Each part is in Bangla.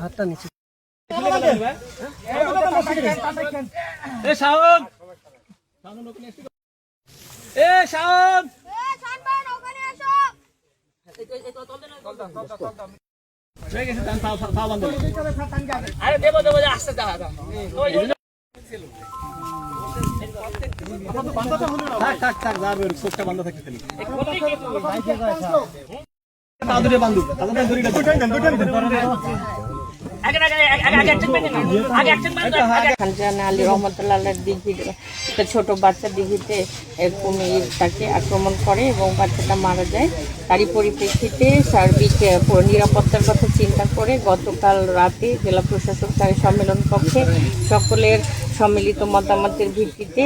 হাতটা নিচে আলী রহমতুল্লাহ দিঘির একটা ছোট বাচ্চা দিঘিতে কুমির তাকে আক্রমণ করে এবং বাচ্চাটা মারা যায়। তারই পরিপ্রেক্ষিতে সার্বিক নিরাপত্তার কথা চিন্তা করে গতকাল রাতে জেলা প্রশাসক তার সম্মেলন কক্ষে সকলের সম্মিলিত মতামতের ভিত্তিতে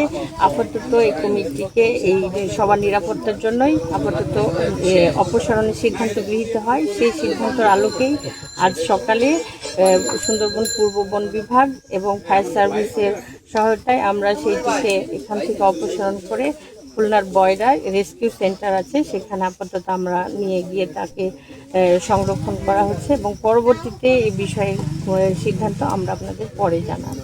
আপাতত এই কমিটিকে এই সবার নিরাপত্তার জন্যই আপাতত অপসারণের সিদ্ধান্ত গৃহীত হয়। সেই সিদ্ধান্তের আলোকেই আজ সকালে সুন্দরবন পূর্ব বন বিভাগ এবং ফায়ার সার্ভিসের সহায়তায় আমরা সেইটিকে এখান থেকে অপসারণ করে খুলনার বয়রা রেস্কিউ সেন্টার আছে সেখানে আপাতত আমরা নিয়ে গিয়ে তাকে সংরক্ষণ করা হচ্ছে এবং পরবর্তীতে এই বিষয়ে সিদ্ধান্ত আমরা আপনাদের পরে জানাবো।